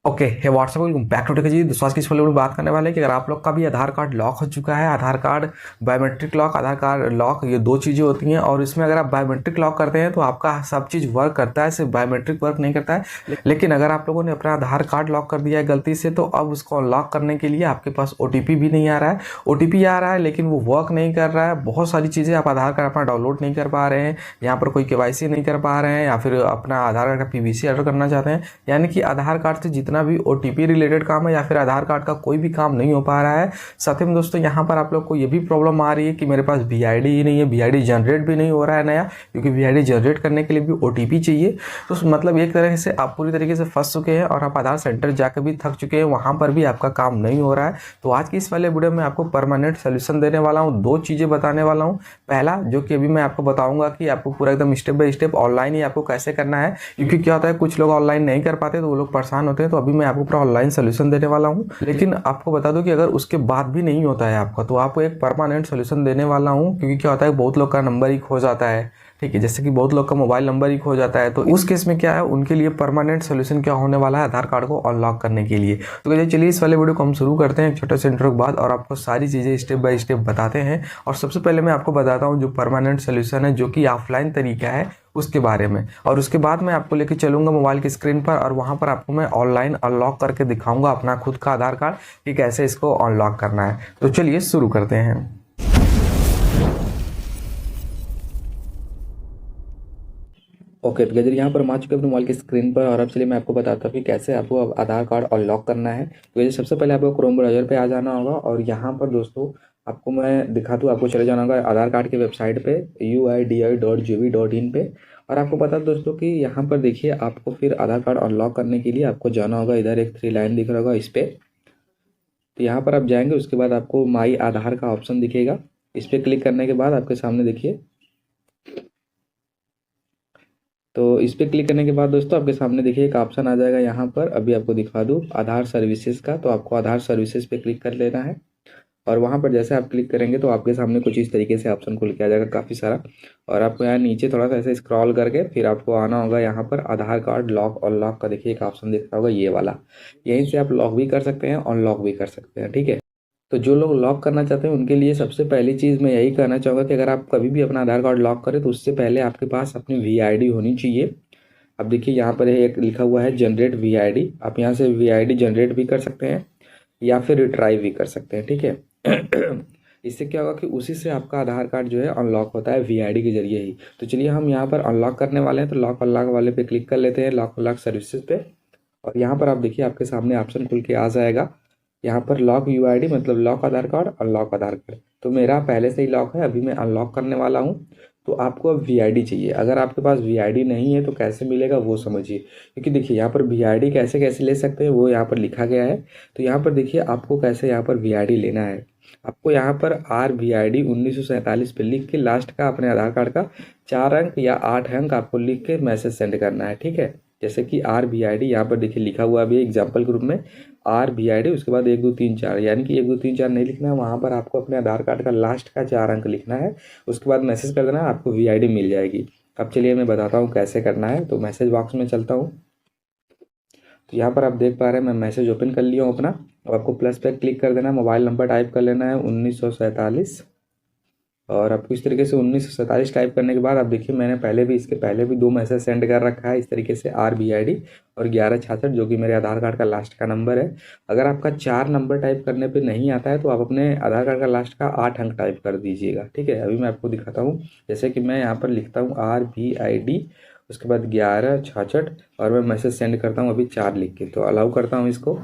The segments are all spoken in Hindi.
Okay hey what's up welcome back to Tech G. दोस्तों आज की इस वीडियो में बात करने वाले हैं कि अगर आप लोग का भी आधार कार्ड लॉक हो चुका है, आधार कार्ड बायोमेट्रिक लॉक, आधार कार्ड लॉक, ये दो चीज़ें होती हैं और इसमें अगर आप बायोमेट्रिक लॉक करते हैं तो आपका सब चीज़ वर्क करता है, सिर्फ बायोमेट्रिक वर्क नहीं करता है। लेकिन अगर आप लोगों ने अपना आधार कार्ड लॉक कर दिया है गलती से, तो अब उसको अनलॉक करने के लिए आपके पास OTP भी नहीं आ रहा है। OTP आ रहा है लेकिन वो वर्क नहीं कर रहा है। बहुत सारी चीज़ें आप आधार कार्ड अपना डाउनलोड नहीं कर पा रहे हैं, यहाँ पर कोई KYC नहीं कर पा रहे हैं, या फिर अपना आधार कार्ड का PVC ऑर्डर करना चाहते हैं। यानी कि आधार कार्ड से जितना भी OTP रिलेटेड काम है या फिर आधार कार्ड का कोई भी काम नहीं हो पा रहा है। साथ ही में दोस्तों यहाँ पर आप लोग को ये भी प्रॉब्लम आ रही है कि मेरे पास VID ही नहीं है, VID जनरेट भी नहीं हो रहा है नया, क्योंकि VID जनरेट करने के लिए भी OTP चाहिए। तो मतलब एक तरह से आप पूरी तरीके से फंस चुके हैं और आप आधार सेंटर जाकर भी थक चुके हैं, वहाँ पर भी आपका काम नहीं हो रहा है। तो आज की इस वाले वीडियो में आपको परमानेंट सोल्यूशन देने वाला हूँ, दो चीज़ें बताने वाला हूँ। पहला जो कि अभी मैं आपको बताऊंगा कि आपको पूरा एकदम स्टेप बाय स्टेप ऑनलाइन ही आपको कैसे करना है, क्योंकि क्या होता है कुछ लोग ऑनलाइन नहीं कर पाते तो वो लोग परेशान होते हैं। तो अभी मैं आपको पूरा ऑनलाइन सोल्यूशन देने वाला हूं। लेकिन आपको बता दूं कि अगर उसके बाद भी नहीं होता है आपका, तो आपको एक परमानेंट सोल्यूशन देने वाला हूं। क्योंकि क्या होता है बहुत लोग का नंबर ही खो जाता है, ठीक है, जैसे कि बहुत लोग का मोबाइल नंबर ही खो जाता है। तो उस केस में क्या है, उनके लिए परमानेंट सोल्यूशन क्या होने वाला है आधार कार्ड को अनलॉक करने के लिए। तो चलिए इस वाले वीडियो को हम शुरू करते हैं एक छोटे से इंट्रो के बाद, और आपको सारी चीज़ें स्टेप बाय स्टेप बताते हैं। और सबसे पहले मैं आपको बताता हूँ जो परमानेंट सोल्यूशन है, जो कि ऑफलाइन तरीका है, उसके बारे में। और उसके बाद मैं आपको लेके चलूंगा मोबाइल की स्क्रीन पर, और वहां पर आपको मैं ऑनलाइन अनलॉक करके दिखाऊंगा अपना खुद का आधार कार्ड कि कैसे इसको अनलॉक करना है। तो चलिए शुरू करते हैं। ओके तो गजर यहाँ पर हम आ चुके हैं अपने मोबाइल की स्क्रीन पर, और अब चलिए मैं आपको बताता हूँ कि कैसे आपको अब आधार कार्ड अनलॉक करना है। तो ये सबसे पहले आपको क्रोम ब्राउजर पे आ जाना होगा, और यहाँ पर दोस्तों आपको मैं दिखा दूँ, आपको चले जाना होगा आधार कार्ड की वेबसाइट पे uidi.gov.in पे। और आपको पता है दोस्तों कि यहाँ पर देखिए आपको फिर आधार कार्ड अनलॉक करने के लिए आपको जाना होगा, इधर एक 3 लाइन दिख रहा होगा इस पर। तो यहाँ पर आप जाएंगे, उसके बाद आपको माई आधार का ऑप्शन दिखेगा। इस पर क्लिक करने के बाद आपके सामने देखिए, तो इस पर क्लिक करने के बाद दोस्तों आपके सामने देखिए एक ऑप्शन आ जाएगा यहाँ पर, अभी आपको दिखा दूँ आधार सर्विसेज का। तो आपको आधार सर्विसेज पे क्लिक कर लेना है, और वहाँ पर जैसे आप क्लिक करेंगे तो आपके सामने कुछ इस तरीके से ऑप्शन खुल के आ जाएगा काफ़ी सारा। और आपको यहाँ नीचे थोड़ा सा ऐसे स्क्रॉल करके फिर आपको आना होगा यहाँ पर आधार कार्ड लॉक और लॉक का देखिए एक ऑप्शन दिख रहा होगा ये वाला। यहीं से आप लॉक भी कर सकते हैं, अनलॉक भी कर सकते हैं, ठीक है। तो जो लोग लॉक करना चाहते हैं उनके लिए सबसे पहली चीज़ मैं यही कहना चाहूँगा कि अगर आप कभी भी अपना आधार कार्ड लॉक करें तो उससे पहले आपके पास अपनी VID होनी चाहिए। अब देखिए यहाँ पर एक लिखा हुआ है जनरेट VID, आप यहाँ से VID जनरेट भी कर सकते हैं या फिर रिट्राइव भी कर सकते हैं, ठीक है। इससे क्या होगा कि उसी से आपका आधार कार्ड जो है अनलॉक होता है VID के जरिए ही। तो चलिए हम यहाँ पर अनलॉक करने वाले हैं, तो लॉक अनलॉक वाले पे क्लिक कर लेते हैं, लॉक अनलॉक सर्विसेज पे। और यहाँ पर आप देखिए आपके सामने ऑप्शन खुल के आ जाएगा, यहाँ पर लॉक UID मतलब लॉक आधार कार्ड, अनलॉक आधार कार्ड। तो मेरा पहले से ही लॉक है, अभी मैं अनलॉक करने वाला हूँ। तो आपको अब VID चाहिए। अगर आपके पास VID नहीं है तो कैसे मिलेगा वो समझिए, क्योंकि देखिए यहाँ पर VID कैसे कैसे ले सकते हैं वो यहाँ पर लिखा गया है। तो यहाँ पर देखिए आपको कैसे यहाँ पर VID लेना है। आपको यहाँ पर RVID 1947 पे लिख के लास्ट का अपने आधार कार्ड का 4 अंक या 8 अंक आपको लिख के मैसेज सेंड करना है, ठीक है। जैसे कि RVID यहाँ पर देखिए लिखा हुआ अभी एग्जाम्पल के रूप में RVID, उसके बाद 1 2 3 4, यानी कि 1 2 3 4 नहीं लिखना है, वहाँ पर आपको अपने आधार कार्ड का लास्ट का 4 अंक लिखना है। उसके बाद मैसेज कर देना है, आपको VID मिल जाएगी। अब चलिए मैं बताता हूँ कैसे करना है। तो मैसेज बॉक्स में चलता हूँ, तो यहाँ पर आप देख पा रहे हैं मैं मैसेज ओपन कर लिया हूँ अपना। अब आपको प्लस पे क्लिक कर देना है, मोबाइल नंबर टाइप कर लेना है 1947, और आपको इस तरीके से 1947 टाइप करने के बाद आप देखिए मैंने पहले भी इसके पहले भी 2 मैसेज सेंड कर रखा है इस तरीके से RVID और 1166, जो कि मेरे आधार कार्ड का लास्ट का नंबर है। अगर आपका 4 नंबर टाइप करने पे नहीं आता है तो आप अपने आधार कार्ड का लास्ट का 8 अंक टाइप कर दीजिएगा, ठीक है। अभी मैं आपको दिखाता हूँ, जैसे कि मैं यहाँ पर लिखता हूँ RVID, उसके बाद 1166, और मैं मैसेज सेंड करता हूँ अभी 4 लिख के, तो अलाउ करता हूँ इसको।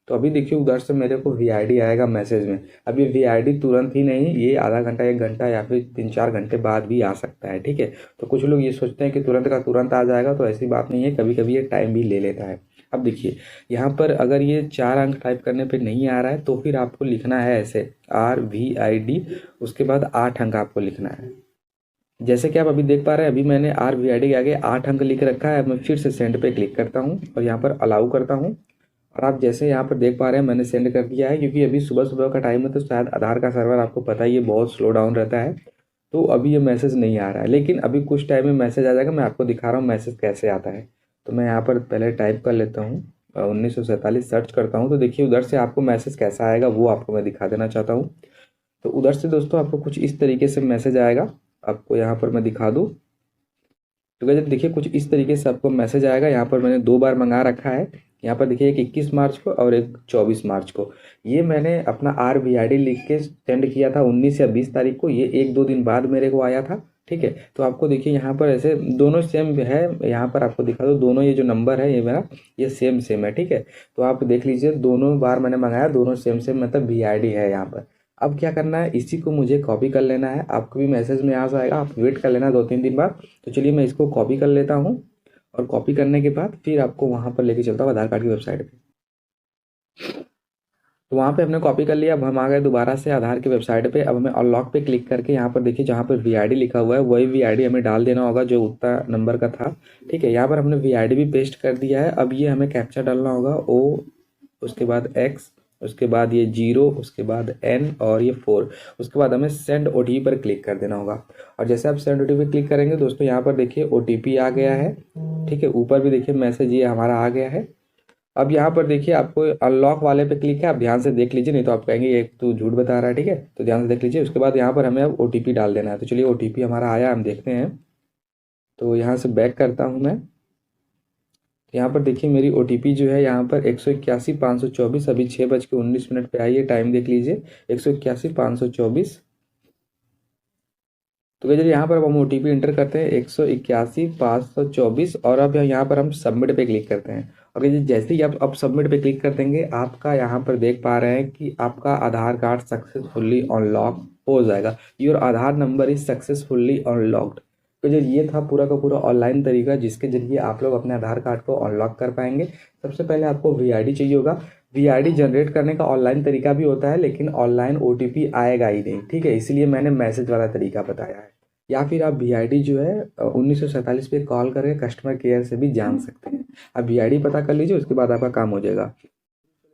तो अभी देखिए उधर से मेरे को VID आएगा मैसेज में। अब ये VID तुरंत ही नहीं, ये आधा घंटा 1 घंटा या फिर 3 4 घंटे बाद भी आ सकता है, ठीक है। तो कुछ लोग ये सोचते हैं कि तुरंत का तुरंत आ जाएगा, तो ऐसी बात नहीं है, कभी कभी ये टाइम भी ले लेता है। अब देखिए यहाँ पर अगर ये 4 अंक टाइप करने पे नहीं आ रहा है तो फिर आपको लिखना है ऐसे RVID, उसके बाद 8 अंक आपको लिखना है। जैसे कि आप अभी देख पा रहे हैं, अभी मैंने RVID के आगे 8 अंक लिख रखा है। मैं फिर से सेंड पे क्लिक करता हूँ और यहाँ पर अलाउ करता हूँ, और आप जैसे यहाँ पर देख पा रहे हैं मैंने सेंड कर दिया है। क्योंकि अभी सुबह सुबह का टाइम है तो शायद आधार का सर्वर आपको पता ही है बहुत स्लो डाउन रहता है, तो अभी ये मैसेज नहीं आ रहा है। लेकिन अभी कुछ टाइम में मैसेज आ जाएगा, मैं आपको दिखा रहा हूँ मैसेज कैसे आता है। तो मैं यहाँ पर पहले टाइप कर लेता हूँ 1947 सर्च करता हूँ तो देखिए उधर से आपको मैसेज कैसा आएगा वो आपको मैं दिखा देना चाहता हूँ। तो उधर से दोस्तों आपको कुछ इस तरीके से मैसेज आएगा, आपको यहाँ पर मैं दिखा दूँ। तो गाइस देखिए कुछ इस तरीके से आपको मैसेज आएगा। यहाँ पर मैंने 2 बार मंगा रखा है। यहाँ पर देखिए एक 21 मार्च को और एक 24 मार्च को। ये मैंने अपना RVID लिख के सेंड किया था 19 या 20 तारीख को। ये 1-2 दिन बाद मेरे को आया था, ठीक है। तो आपको देखिए यहाँ पर ऐसे दोनों सेम है। यहाँ पर आपको दिखा दो, दोनों ये जो नंबर है ये मेरा ये सेम सेम है, ठीक है। तो आप देख लीजिए दोनों बार मैंने मंगाया, दोनों सेम सेम मतलब VID है यहाँ पर। अब क्या करना है, इसी को मुझे कॉपी कर लेना है। आपको भी मैसेज में आ जाएगा, आप वेट कर लेना 2-3 दिन बाद। तो चलिए मैं इसको कॉपी कर लेता हूँ और कॉपी करने के बाद फिर आपको वहाँ पर लेके चलता हूँ आधार कार्ड की वेबसाइट पे। तो वहाँ पे हमने कॉपी कर लिया। अब हम आ गए दोबारा से आधार की वेबसाइट पे। अब हमें अनलॉक पे क्लिक करके यहाँ पर देखिए जहाँ पर VID लिखा हुआ है वही VID हमें डाल देना होगा जो उतना नंबर का था, ठीक है। यहाँ पर हमने VID भी पेस्ट कर दिया है। अब ये हमें कैप्चा डालना होगा, O उसके बाद X उसके बाद ये 0 उसके बाद N और ये 4। उसके बाद हमें सेंड OTP पर क्लिक कर देना होगा। और जैसे आप सेंड OTP क्लिक करेंगे दोस्तों यहाँ पर देखिए OTP आ गया है, ठीक है। ऊपर भी देखिए मैसेज ये हमारा आ गया है। अब यहाँ पर देखिए आपको अनलॉक वाले पे क्लिक है। आप ध्यान से देख लीजिए, नहीं तो आप कहेंगे ये तो झूठ बता रहा है, ठीक है। तो ध्यान से देख लीजिए। उसके बाद यहाँ पर हमें अब OTP डाल देना है। तो चलिए OTP हमारा आया, हम देखते हैं। तो यहाँ से बैक करता हूँ मैं। यहाँ पर देखिए मेरी OTP जो है यहाँ पर 181-524 अभी 6:19 पे आई है। टाइम देख लीजिए 181-524। तो चलिए यहाँ पर अब हम OTP इंटर करते हैं 181-524 और अब यहाँ पर हम सबमिट पे क्लिक करते हैं। और जैसे ही आप अब सबमिट पे क्लिक कर देंगे आपका यहाँ पर देख पा रहे हैं कि आपका आधार कार्ड सक्सेसफुली अनलॉक हो जाएगा। Your Aadhaar number is successfully unlocked. तो जो ये था पूरा का पूरा ऑनलाइन तरीका जिसके जरिए आप लोग अपने आधार कार्ड को अनलॉक कर पाएंगे। सबसे पहले आपको VID चाहिए होगा। VID जनरेट करने का ऑनलाइन तरीका भी होता है लेकिन ऑनलाइन OTP आएगा ही नहीं, ठीक है। इसलिए मैंने मैसेज वाला तरीका बताया है। या फिर आप VID जो है 1947 पे कॉल करके कस्टमर केयर से भी जान सकते हैं। आप VID पता कर लीजिए, उसके बाद आपका काम हो जाएगा।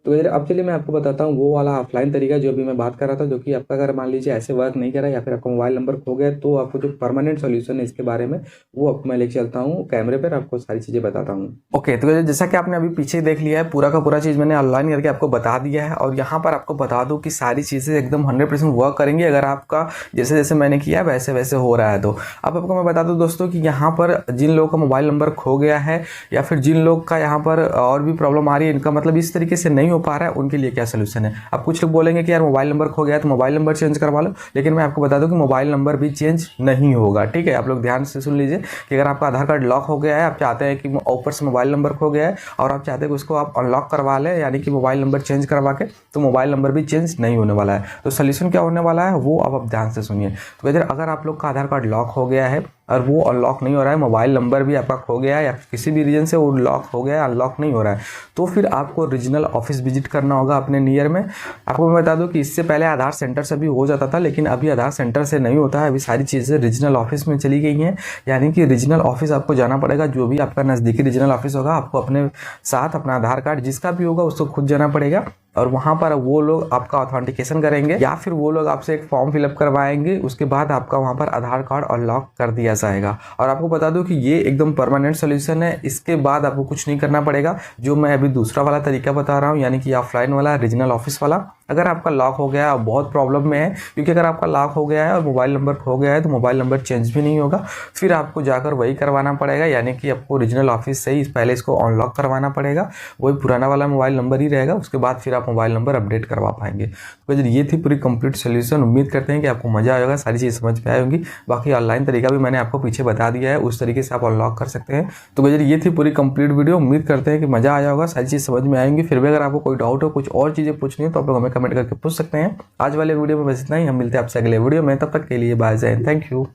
तो इधर अब चलिए मैं आपको बताता हूँ वो वाला ऑफलाइन तरीका जो अभी मैं बात कर रहा था, जो कि आपका अगर मान लीजिए ऐसे वर्क नहीं कर रहा या फिर आपका मोबाइल नंबर खो गया तो आपको जो परमानेंट सॉल्यूशन है इसके बारे में वो आपको मैं लेके चलता हूँ कैमरे पर, आपको सारी चीज़ें बताता हूँ। ओके, तो जैसा कि आपने अभी पीछे देख लिया है पूरा का पूरा चीज़ मैंने ऑनलाइन करके आपको बता दिया है। और यहाँ पर आपको बता दूँ कि सारी चीज़ें एकदम 100% वर्क करेंगी अगर आपका जैसे जैसे मैंने किया वैसे वैसे हो रहा है। तो अब आपको मैं बता दूँ दोस्तों कि यहाँ पर जिन लोगों का मोबाइल नंबर खो गया है या फिर जिन लोग का यहाँ पर और भी प्रॉब्लम आ रही है, इनका मतलब इस तरीके से नहीं हो पा रहा है, उनके लिए क्या सोल्यूशन है। अब कुछ लोग बोलेंगे कि यार मोबाइल नंबर खो गया है तो मोबाइल नंबर चेंज करवा लो, लेकिन मैं आपको बता दूं कि मोबाइल नंबर भी चेंज नहीं होगा, ठीक है। आप लोग ध्यान से सुन लीजिए कि अगर आपका आधार कार्ड लॉक हो गया है, आप चाहते हैं कि ऊपर से मोबाइल नंबर खो गया है और आप चाहते हैं कि उसको आप अनलॉक करवा लें यानी कि मोबाइल नंबर चेंज करवा के, तो मोबाइल नंबर भी चेंज नहीं होने वाला है। तो सोल्यूशन क्या होने वाला है वो अब आप ध्यान से सुनिए। तो अगर आप लोग का आधार कार्ड लॉक हो गया है और वो अनलॉक नहीं हो रहा है, मोबाइल नंबर भी आपका खो गया है या किसी भी रीजन से वो लॉक हो गया है, अनलॉक नहीं हो रहा है, तो फिर आपको रीजनल ऑफिस विजिट करना होगा अपने नियर में। आपको मैं बता दूं कि इससे पहले आधार सेंटर से भी हो जाता था लेकिन अभी आधार सेंटर से नहीं होता है, अभी सारी चीज़ें रीजनल ऑफिस में चली गई हैं। यानी कि रीजनल ऑफिस आपको जाना पड़ेगा, जो भी आपका नज़दीकी रीजनल ऑफिस होगा आपको अपने साथ अपना आधार कार्ड जिसका भी होगा उसको खुद जाना पड़ेगा और वहाँ पर वो लोग आपका ऑथेंटिकेशन करेंगे या फिर वो लोग आपसे एक फॉर्म फिलअप करवाएंगे। उसके बाद आपका वहाँ पर आधार कार्ड अनलॉक कर दिया जाएगा। और आपको बता दूं कि ये एकदम परमानेंट सोल्यूशन है, इसके बाद आपको कुछ नहीं करना पड़ेगा। जो मैं अभी दूसरा वाला तरीका बता रहा हूँ यानी कि ऑफलाइन वाला रीजनल ऑफिस वाला, अगर आपका लॉक हो गया है बहुत प्रॉब्लम में है, क्योंकि अगर आपका लॉक हो गया है और मोबाइल नंबर खो गया है तो मोबाइल नंबर चेंज भी नहीं होगा, फिर आपको जाकर वही करवाना पड़ेगा। यानी कि आपको रीजनल ऑफिस से ही पहले इसको अनलॉक करवाना पड़ेगा, वही पुराना वाला मोबाइल नंबर ही रहेगा, उसके बाद फिर आप मोबाइल नंबर अपडेट करवा पाएंगे। तो ये थी पूरी कंप्लीट सोल्यूशन। उम्मीद करते हैं कि आपको मजा आएगा, सारी चीज़ समझ में आई होगी। बाकी ऑनलाइन तरीका भी मैंने आपको पीछे बता दिया है, उस तरीके से आप अनलॉक कर सकते हैं। तो ये थी पूरी कंप्लीट वीडियो। उम्मीद करते हैं कि मजा आया होगा, सारी चीज़ समझ में आएंगी। फिर भी अगर आपको कोई डाउट हो, कुछ और चीज़ें पूछनी हो तो आप लोग हमें कमेंट करके पूछ सकते हैं। आज वाले वीडियो में बस इतना ही, हम मिलते हैं आपसे अगले वीडियो में, तब तक के लिए बाय जय हिंद, थैंक यू।